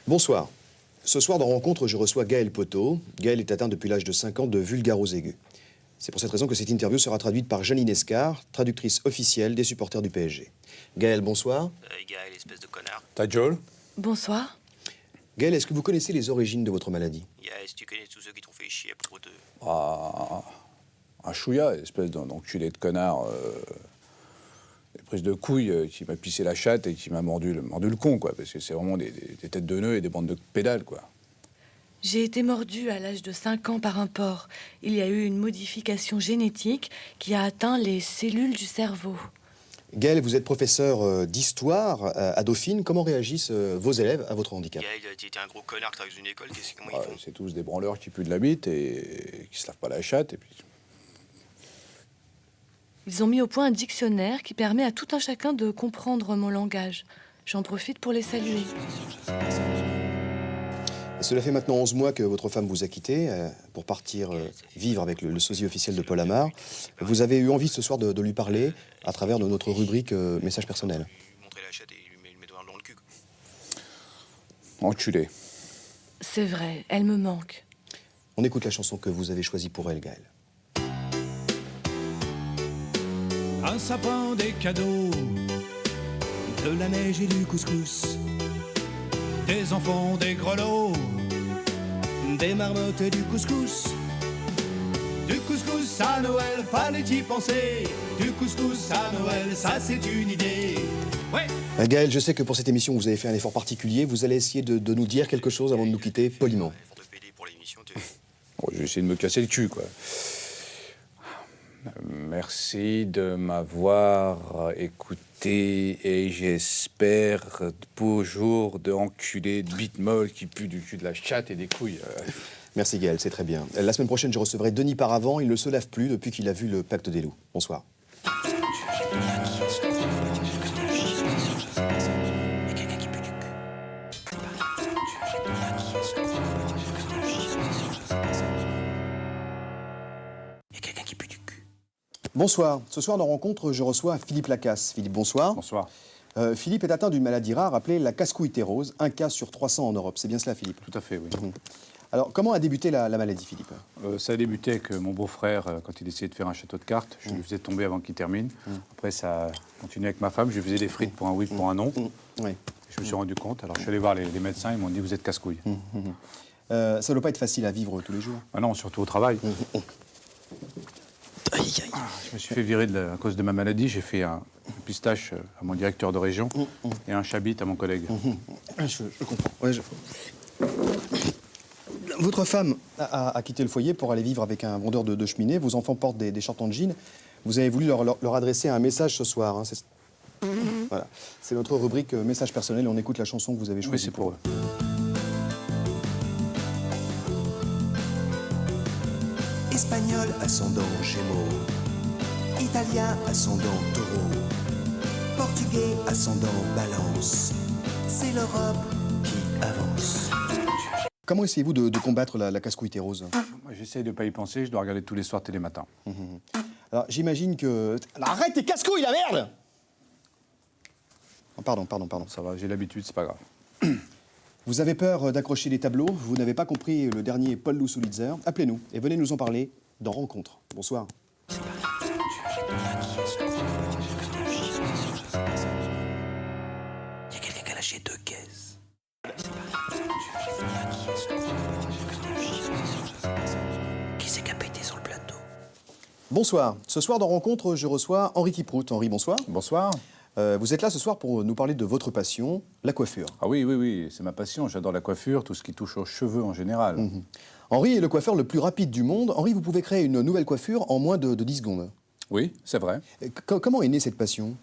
Bonsoir. Ce soir, dans Rencontre, je reçois Gaël Poteau. Gaël est atteint depuis l'âge de 5 ans de vulgarose aiguë. C'est pour cette raison que cette interview sera traduite par Janine Escar, traductrice officielle des supporters du PSG. Gaël, bonsoir. Gaël, espèce de connard. T'as Joel? Bonsoir. Gaël, est-ce que vous connaissez les origines de votre maladie? Yes, tu connais tous ceux qui t'ont fait chier à propos de... Ah, un chouïa, espèce d'enculé de connard. Prise de couille qui m'a pissé la chatte et qui m'a mordu le con, quoi. Parce que c'est vraiment des têtes de nœuds et des bandes de pédales, quoi. J'ai été mordue à l'âge de 5 ans par un porc. Il y a eu une modification génétique qui a atteint les cellules du cerveau. Gaël, vous êtes professeur d'histoire à Dauphine. Comment réagissent vos élèves à votre handicap? Gaël, t'es un gros connard que t'arrives dans une école, comment ils font? C'est tous des branleurs qui puent de la bite et qui se lavent pas la chatte, et puis... Ils ont mis au point un dictionnaire qui permet à tout un chacun de comprendre mon langage. J'en profite pour les saluer. Cela fait maintenant 11 mois que votre femme vous a quitté pour partir vivre avec le sosie officiel de Paul Amar. Vous avez eu envie ce soir de lui parler à travers notre rubrique message personnel. Montrer la chatte et il lui met dans le cul, quoi. Enculé. C'est vrai, elle me manque. On écoute la chanson que vous avez choisie pour elle, Gaël. Un sapin, des cadeaux, de la neige et du couscous, des enfants, des grelots, des marmottes et du couscous. Du couscous à Noël, fallait y penser. Du couscous à Noël, ça c'est une idée. Ouais. Gaël, je sais que pour cette émission, vous avez fait un effort particulier. Vous allez essayer de nous dire quelque chose avant de nous quitter, poliment. Ils vont te payer pour l'émission, Bon, je vais essayer de me casser le cul, quoi. Merci de m'avoir écouté et j'espère de beaux jours de enculé de bite molle qui pue du cul de la chatte et des couilles. Merci Gaël, c'est très bien. La semaine prochaine, je recevrai Denis Paravant. Il ne se lave plus depuis qu'il a vu le Pacte des loups. Bonsoir. Bonsoir. Ce soir, dans Rencontre, je reçois Philippe Lacasse. Philippe, bonsoir. Bonsoir. Philippe est atteint d'une maladie rare appelée la casse-couille-thérose, un cas sur 300 en Europe. C'est bien cela, Philippe? Tout à fait, oui. Alors, comment a débuté la maladie, Philippe? Ça a débuté avec mon beau-frère, quand il essayait de faire un château de cartes. Je lui faisais tomber avant qu'il termine. Après, ça a continué avec ma femme. Je lui faisais des frites pour un oui, pour un non. Oui. Je me suis rendu compte. Alors, je suis allé voir les médecins. Ils m'ont dit, vous êtes casse-couille. Ça ne doit pas être facile à vivre tous les jours. Ah non, surtout au travail. Aïe, aïe. Je me suis fait virer à cause de ma maladie. J'ai fait un pistache à mon directeur de région et un chabit à mon collègue. Je comprends. Ouais, Votre femme a quitté le foyer pour aller vivre avec un vendeur de cheminée. Vos enfants portent des shorts en jean. Vous avez voulu leur adresser un message ce soir. Hein, voilà. C'est notre rubrique message personnel. On écoute la chanson que vous avez choisie. Oui, c'est pour eux. Espagnol ascendant Gémeaux, Italien ascendant Taureau, Portugais ascendant Balance, c'est l'Europe qui avance. Comment essayez-vous de combattre la casse-couille-thérose? Moi, j'essaye de ne pas y penser. Je dois regarder tous les soirs Télématin. Alors, j'imagine que... Arrête tes casse-couilles, la merde! Oh, pardon. Ça va, j'ai l'habitude, c'est pas grave. Vous avez peur d'accrocher les tableaux? Vous n'avez pas compris le dernier Paul Lousulitzer? Appelez-nous et venez nous en parler dans Rencontre. Bonsoir. Il y a quelqu'un qui a lâché 2 caisses. Qui c'est qui a pété sur le plateau? Bonsoir. Ce soir, dans Rencontre, je reçois Henri Kiprout. Henri, bonsoir. Bonsoir. Vous êtes là ce soir pour nous parler de votre passion, la coiffure. Ah oui, c'est ma passion. J'adore la coiffure, tout ce qui touche aux cheveux en général. Henri est le coiffeur le plus rapide du monde. Henri, vous pouvez créer une nouvelle coiffure en moins de 10 secondes. Oui, c'est vrai. Comment est née cette passion?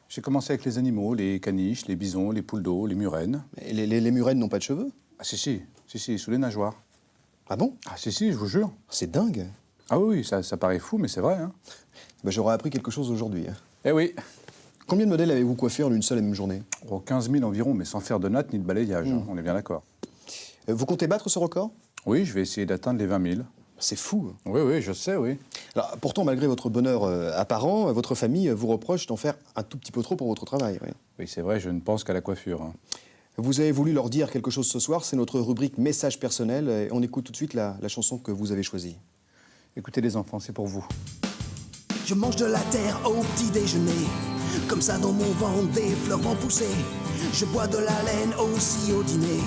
J'ai commencé avec les animaux, les caniches, les bisons, les poules d'eau, les murènes. Les murènes n'ont pas de cheveux? Ah si, sous les nageoires. Ah bon? Ah si, je vous jure. C'est dingue. Ah oui, ça paraît fou, mais c'est vrai. Hein. Ben, j'aurais appris quelque chose aujourd'hui. Eh oui. Combien de modèles avez-vous coiffé en une seule et même journée? 15 000 environ, mais sans faire de natte ni de balayage, hein, on est bien d'accord. Vous comptez battre ce record? Oui, je vais essayer d'atteindre les 20 000. C'est fou. Oui, je sais, oui. Alors, pourtant, malgré votre bonheur apparent, votre famille vous reproche d'en faire un tout petit peu trop pour votre travail. Oui. Oui, c'est vrai, je ne pense qu'à la coiffure. Hein. Vous avez voulu leur dire quelque chose ce soir, c'est notre rubrique message personnel. Et on écoute tout de suite la chanson que vous avez choisie. Écoutez les enfants, c'est pour vous. Je mange de la terre au petit déjeuner. Comme ça dans mon ventre des fleurs vont pousser. Je bois de la laine aussi au dîner.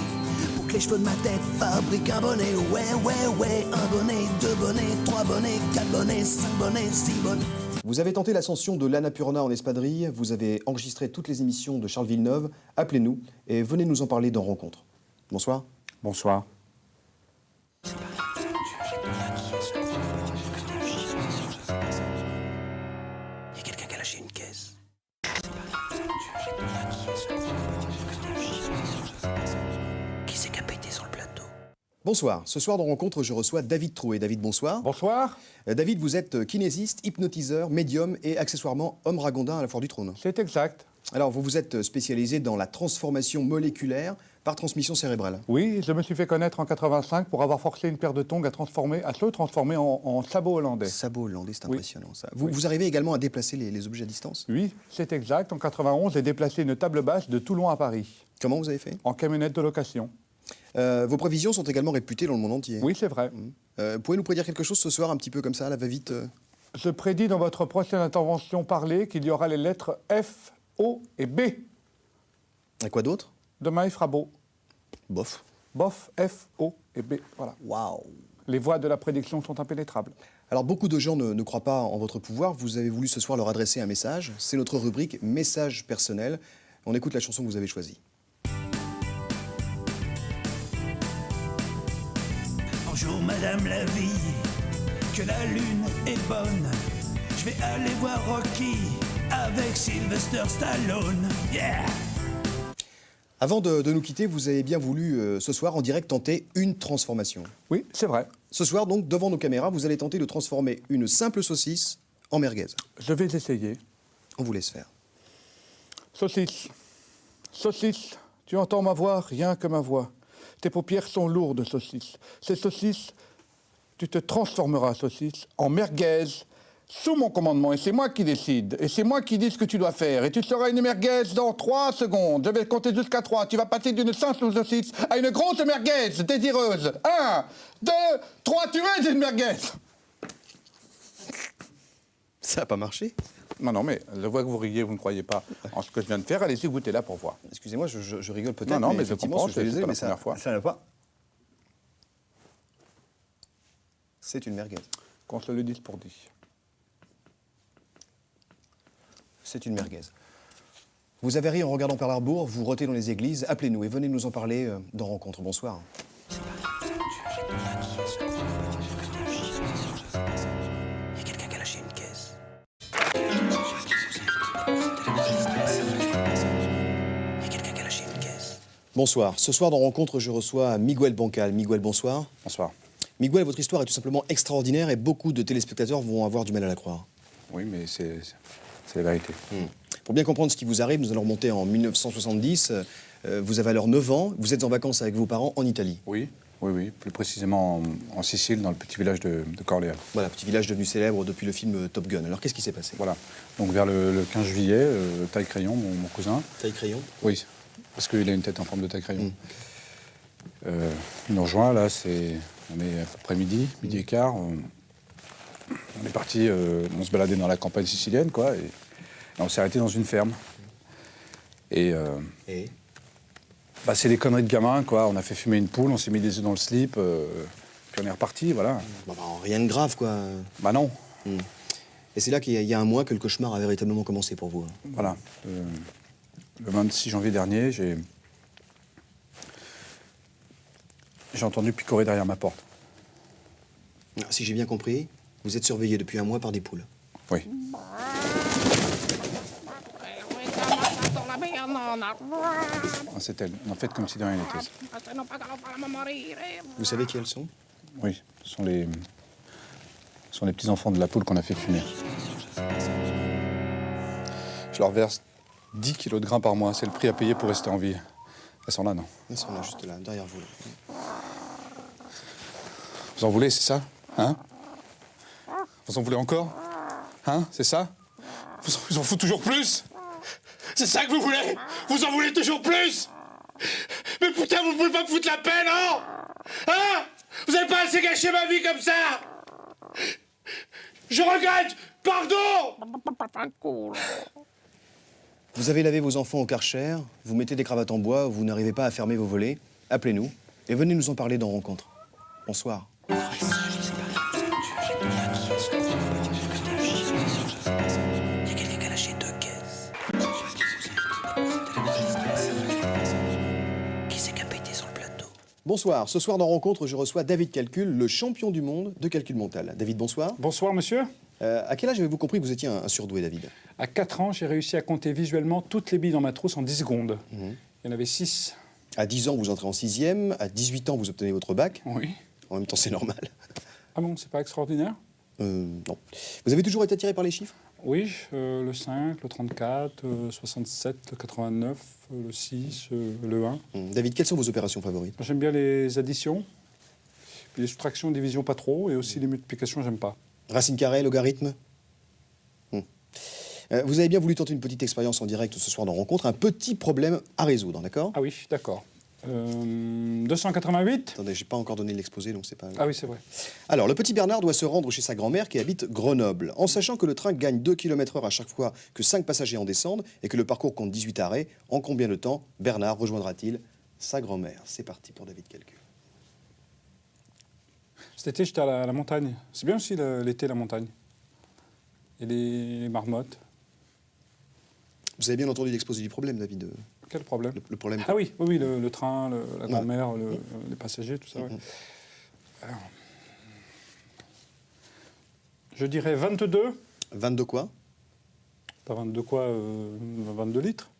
Pour que les cheveux de ma tête fabriquent un bonnet. Ouais, ouais, ouais, un bonnet, 2 bonnets, 3 bonnets, 4 bonnets, 5 bonnets, 6 bonnets. Vous avez tenté l'ascension de l'Annapurna en espadrille, vous avez enregistré toutes les émissions de Charles Villeneuve. Appelez-nous et venez nous en parler dans Rencontre. Bonsoir. Bonsoir. Il y a quelqu'un qui a lâché une caisse. Qui c'est qui a pété sur le plateau? Bonsoir. Ce soir dans Rencontre, je reçois David Trouet. David, bonsoir. Bonsoir. David, vous êtes kinésiste, hypnotiseur, médium et accessoirement homme ragondin à la Foire du Trône. C'est exact. Alors, vous vous êtes spécialisé dans la transformation moléculaire par transmission cérébrale. Oui, je me suis fait connaître en 85 pour avoir forcé une paire de tongs à se transformer en sabot hollandais. Sabot hollandais, c'est Oui. impressionnant ça. Vous arrivez également à déplacer les objets à distance? Oui, c'est exact. En 91, j'ai déplacé une table basse de Toulon à Paris, Comment vous avez fait? en camionnette de location. Vos prévisions sont également réputées dans le monde entier. Oui, c'est vrai. Pouvez nous prédire quelque chose ce soir, un petit peu comme ça, à la va-vite Je prédis dans votre prochaine intervention parlée qu'il y aura les lettres F, O et B. Et quoi d'autre? Demain, il fera beau. Bof. Bof, F, O et B. Voilà. Waouh. Les voies de la prédiction sont impénétrables. Alors, beaucoup de gens ne croient pas en votre pouvoir. Vous avez voulu ce soir leur adresser un message. C'est notre rubrique Message personnel. On écoute la chanson que vous avez choisie. Bonjour Madame la vie, que la lune est bonne. Je vais aller voir Rocky avec Sylvester Stallone. Yeah! Avant de nous quitter, vous avez bien voulu ce soir en direct tenter une transformation. Oui, c'est vrai. Ce soir, donc, devant nos caméras, vous allez tenter de transformer une simple saucisse en merguez. Je vais essayer. On vous laisse faire. Saucisse. Saucisse. Tu entends ma voix, rien que ma voix. Tes paupières sont lourdes, saucisse. Ces saucisses, tu te transformeras, saucisse, en merguez, sous mon commandement. Et c'est moi qui décide. Et c'est moi qui dis ce que tu dois faire. Et tu seras une merguez dans 3 secondes. Je vais compter jusqu'à 3. Tu vas passer d'une simple saucisse à une grosse merguez désireuse. 1, 2, 3, tu es une merguez. Ça n'a pas marché? Non, mais je vois que vous riez, vous ne croyez pas en ce que je viens de faire. Allez-y, goûtez là pour voir. Excusez-moi, je rigole peut-être. Non, mais je effectivement, comprends, je suis désolé, c'est pas mais la première fois. ça n'a pas. C'est une merguez. Qu'on se le dise pour dit. C'est une merguez. Vous avez ri en regardant par l'arbour, vous rotez dans les églises, appelez-nous et venez nous en parler dans Rencontre. Bonsoir. Il y a quelqu'un qui a lâché une caisse. Il y a quelqu'un qui a lâché une caisse. Bonsoir. Ce soir dans Rencontre, je reçois Miguel Bancal. Miguel, bonsoir. Bonsoir. Miguel, votre histoire est tout simplement extraordinaire et beaucoup de téléspectateurs vont avoir du mal à la croire. Oui, mais c'est la vérité. Pour bien comprendre ce qui vous arrive, nous allons remonter en 1970. Vous avez alors 9 ans, vous êtes en vacances avec vos parents en Italie. Oui, plus précisément en Sicile, dans le petit village de Corleone. Voilà, petit village devenu célèbre depuis le film Top Gun. Alors qu'est-ce qui s'est passé? Voilà. Donc vers le 15 juillet, Taille-Crayon, mon cousin. Taille-crayon? Oui, parce qu'il a une tête en forme de Taille-Crayon. Il nous rejoint, là, on est à peu près midi et quart. On est parti, on se baladait dans la campagne sicilienne, quoi, et on s'est arrêté dans une ferme. Et bah, c'est des conneries de gamins, quoi. On a fait fumer une poule, on s'est mis des œufs dans le slip, puis on est reparti, voilà. Rien de grave, quoi. Bah non. Et c'est là qu'il y a un mois que le cauchemar a véritablement commencé pour vous. Voilà. Le 26 janvier dernier, j'ai entendu picorer derrière ma porte. Si j'ai bien compris, vous êtes surveillé depuis un mois par des poules. Oui. Ah, c'est elle. En fait, comme si de rien n'était. Vous savez qui elles sont? Oui, ce sont les petits-enfants de la poule qu'on a fait fumer. Je leur verse 10 kilos de grains par mois. C'est le prix à payer pour rester en vie. Elles sont là, non? Elles sont là, juste là, derrière vous. Là. Vous en voulez, c'est ça? Hein? Vous en voulez encore? Hein? C'est ça? Vous en foutez toujours plus? C'est ça que vous voulez? Vous en voulez toujours plus? Mais putain, vous pouvez pas me foutre la peine, hein? Hein? Vous avez pas assez gâché ma vie comme ça? Je regrette! Pardon! Vous avez lavé vos enfants au Karcher, vous mettez des cravates en bois, vous n'arrivez pas à fermer vos volets. Appelez-nous et venez nous en parler dans Rencontre. Bonsoir. Il y a quelqu'un qui a lâché 2 caisses. Qui c'est qui a pété sur le plateau? Bonsoir. Ce soir dans Rencontre, je reçois David Calcul, le champion du monde de calcul mental. David, bonsoir. Bonsoir, monsieur. À quel âge avez-vous compris que vous étiez un surdoué, David? À 4 ans, j'ai réussi à compter visuellement toutes les billes dans ma trousse en 10 secondes. Il y en avait 6. À 10 ans, vous entrez en 6e. À 18 ans, vous obtenez votre bac. Oui. En même temps, c'est normal. Ah bon, c'est pas extraordinaire? Non. Vous avez toujours été attiré par les chiffres? Oui, le 5, le 34, 67, le 89, le 6, le 1. David, quelles sont vos opérations favorites? J'aime bien les additions, puis les soustractions, divisions pas trop, et aussi les multiplications, j'aime pas. Racine carrée, logarithme? Vous avez bien voulu tenter une petite expérience en direct ce soir dans Rencontre. Un petit problème à résoudre, d'accord? Ah oui, d'accord. 288? Attendez, j'ai pas encore donné l'exposé, donc c'est pas... Ah oui, c'est vrai. Alors, le petit Bernard doit se rendre chez sa grand-mère qui habite Grenoble. En sachant que le train gagne 2 km/h à chaque fois que 5 passagers en descendent et que le parcours compte 18 arrêts, en combien de temps Bernard rejoindra-t-il sa grand-mère? C'est parti pour David Calcul. Cet été, j'étais à la montagne. C'est bien aussi l'été, la montagne. Et les marmottes. Vous avez bien entendu l'exposé du problème, David? Quel problème? Le problème... Ah oui, oui, le train, la grand-mère, les passagers, tout ça, ouais. Alors, je dirais 22. 22 quoi? Pas 22 quoi, 22 litres.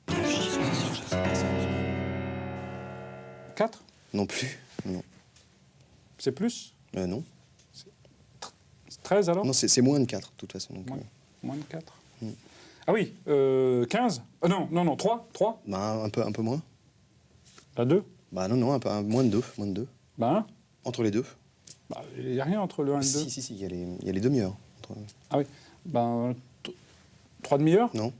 4? Non plus. Non. C'est plus? Non. 13 alors? Non, c'est moins de 4, de toute façon. Donc, Moins de 4. Ah oui, 15? Non, 3? Bah, un peu moins. Bah 2? Bah non, moins de 2. Bah 1? Entre les deux. Bah, il n'y a rien entre le 1 et le 2. Si, il y a les demi-heures. Ah oui, bah 3 demi-heures? Non.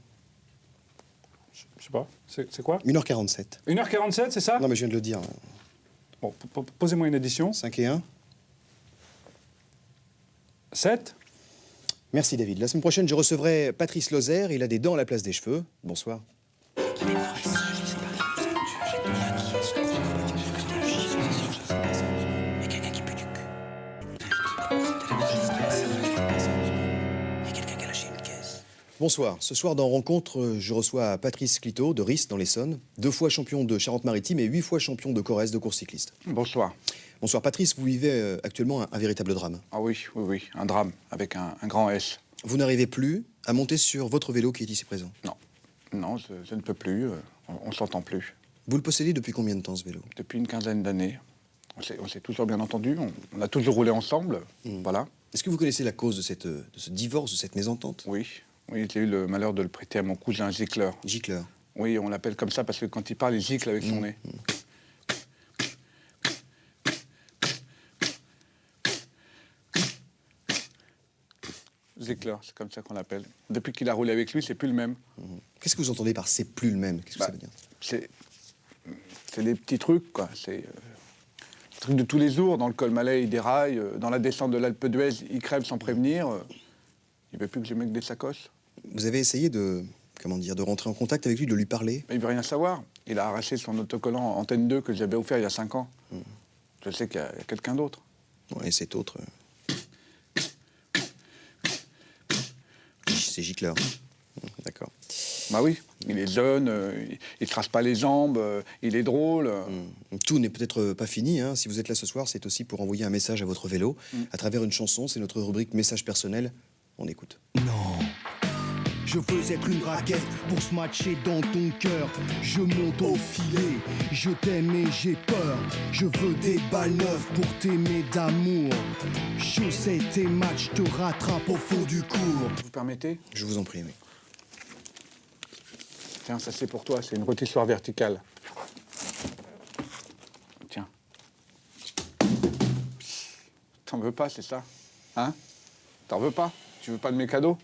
Je sais pas, c'est quoi? 1h47. 1h47, c'est ça? Non, mais je viens de le dire. Bon, posez-moi une addition. 5 et 1. 7? Merci, David. La semaine prochaine, je recevrai Patrice Lozère. Il a des dents à la place des cheveux. Bonsoir. Il y a quelqu'un qui pue du cul. Il y a quelqu'un qui a lâché une caisse. Bonsoir. Ce soir, dans Rencontre, je reçois Patrice Cliteau de Ris, dans l'Essonne. 2 fois champion de Charente-Maritime et 8 fois champion de Corrèze de course cycliste. Bonsoir. Bonsoir, Patrice. Vous vivez actuellement un véritable drame. Ah oui, un drame, avec un grand S. Vous n'arrivez plus à monter sur votre vélo qui est ici présent. Non, je ne peux plus, on ne s'entend plus. Vous le possédez depuis combien de temps, ce vélo? Depuis une quinzaine d'années. On s'est toujours bien entendu, on a toujours roulé ensemble, voilà. Est-ce que vous connaissez la cause de ce divorce, de cette mésentente? Oui, j'ai eu le malheur de le prêter à mon cousin Gicler. Gicler. Oui, on l'appelle comme ça parce que quand il parle, il gicle avec son nez. Gicler, c'est comme ça qu'on l'appelle. Depuis qu'il a roulé avec lui, c'est plus le même. Qu'est-ce que vous entendez par c'est plus le même? Qu'est-ce que ça veut dire? C'est des petits trucs, quoi. C'est des trucs de tous les jours. Dans le col Malais, il déraille. Dans la descente de l'Alpe d'Huez, il crève sans prévenir. Il veut plus que je mette des sacoches. Vous avez essayé de rentrer en contact avec lui, de lui parler? Mais il veut rien savoir. Il a arraché son autocollant Antenne 2 que j'avais offert il y a 5 ans. Je sais qu'il y a quelqu'un d'autre. Ouais, cet autre... C'est Gicler. D'accord. Bah oui, il est jeune, il trace pas les jambes, il est drôle. Tout n'est peut-être pas fini. Hein. Si vous êtes là ce soir, c'est aussi pour envoyer un message à votre vélo à travers une chanson. C'est notre rubrique Message personnel. On écoute. Non, je veux être une raquette pour se matcher dans ton cœur. Je monte au filet, je t'aime et j'ai peur. Je veux des balles neuves pour t'aimer d'amour. Je sais tes matchs, te rattrape au fond du cours. Vous permettez? Je vous en prie, oui. Tiens, ça c'est pour toi, c'est une rôtissoire verticale. Tiens. T'en veux pas, c'est ça? Hein? T'en veux pas? Tu veux pas de mes cadeaux?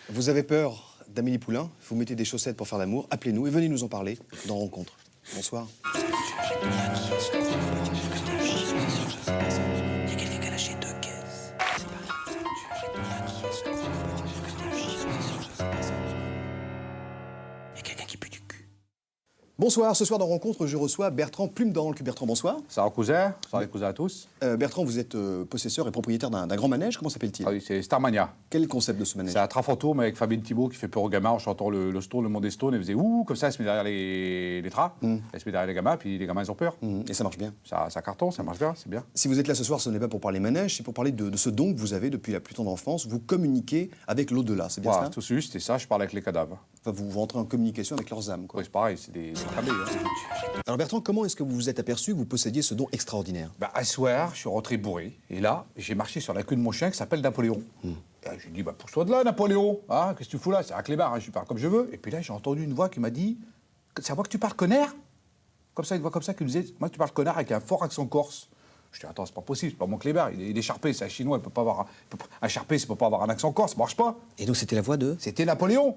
Vous avez peur d'Amélie Poulain. Vous mettez des chaussettes pour faire l'amour. Appelez-nous et venez nous en parler dans Rencontre. Bonsoir. Bonsoir, ce soir dans Rencontre, je reçois Bertrand Plume d'Ancre. Bertrand, bonsoir. Ça va, cousin? Ça va, les cousins à tous? Bertrand, vous êtes possesseur et propriétaire d'un grand manège, comment s'appelle-t-il? Ah oui, c'est Starmania. Quel est le concept de ce manège? C'est un train fantôme avec Fabienne Thibault qui fait peur aux gamins en chantant le Stone, le monde des Stones. Elle faisait ouh, comme ça, elle se met derrière les trains, elle se met derrière les gamins, puis les gamins, ils ont peur. Et ça marche bien. Ça cartonne, ça marche bien, c'est bien. Si vous êtes là ce soir, ce n'est pas pour parler manège, c'est pour parler de ce don que vous avez depuis la plus tendre enfance. Vous communiquez avec l'au-delà, c'est bien Voilà, ça? tout juste, c'est ça, je parle avec les cadavres. Enfin, vous rentrez en communication avec leurs âmes, quoi. Oui, c'est pareil, c'est des cramés. Hein. Alors Bertrand, comment est-ce que vous vous êtes aperçu que vous possédiez ce don extraordinaire? Bah, un soir, je suis rentré bourré, et là, j'ai marché sur la queue de mon chien qui s'appelle Napoléon. Et j'ai dit, bah, pousse-toi de là, Napoléon, hein, qu'est-ce que tu fous là? C'est un clébard, hein, je parle comme je veux. Et puis là, j'ai entendu une voix qui m'a dit, c'est à moi que tu parles connard? Comme ça, une voix comme ça qui me disait, moi, tu parles connard avec un fort accent corse. Je dis, attends, c'est pas possible, c'est pas mon clébard, il est charpé, c'est un chinois, il peut pas avoir un charpé, ça peut pas avoir un accent corse, ça marche pas. Et donc c'était la voix de? C'était Napoléon.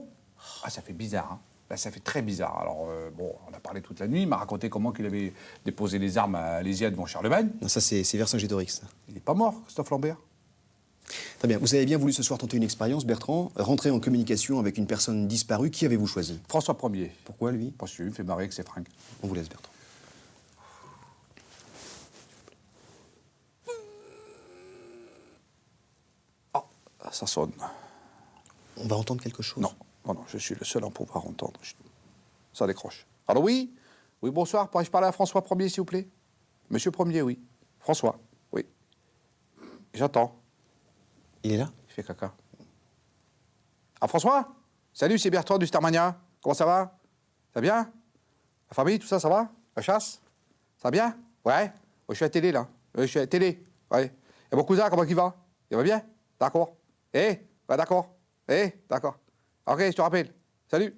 Ah, ça fait bizarre, hein. Là, ça fait très bizarre. Alors, bon, on a parlé toute la nuit, il m'a raconté comment qu'il avait déposé les armes à Alésia devant Charlemagne. Non, ça c'est Vercingétorix, ça. Il est pas mort, Christophe Lambert. Très bien, vous avez bien voulu ce soir tenter une expérience, Bertrand, rentrer en communication avec une personne disparue. Qui avez-vous choisi? François Ier. Pourquoi lui? Parce qu'il me fait marrer avec ses fringues. On vous laisse, Bertrand. Ah, ça sonne. On va entendre quelque chose? Non, je suis le seul à pouvoir entendre. Ça décroche. Alors oui? Oui, bonsoir, pourrais-je parler à François Ier, s'il vous plaît? Monsieur Ier, oui. François, oui. J'entends. Il est là? Il fait caca. Ah, François? Salut, c'est Bertrand du Starmania. Comment ça va? Ça va bien? La famille, tout ça, ça va? La chasse? Ça va bien? Ouais. Je suis à la télé, là. Je suis à la télé. Ouais. Et mon cousin, comment il va? Il va bien? D'accord. Ouais, d'accord. D'accord. Ok, je te rappelle. Salut.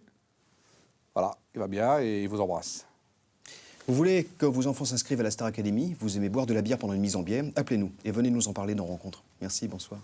Voilà, il va bien et il vous embrasse. Vous voulez que vos enfants s'inscrivent à la Star Academy? Vous aimez boire de la bière pendant une mise en biais? Appelez-nous et venez nous en parler dans Rencontre. Merci, bonsoir.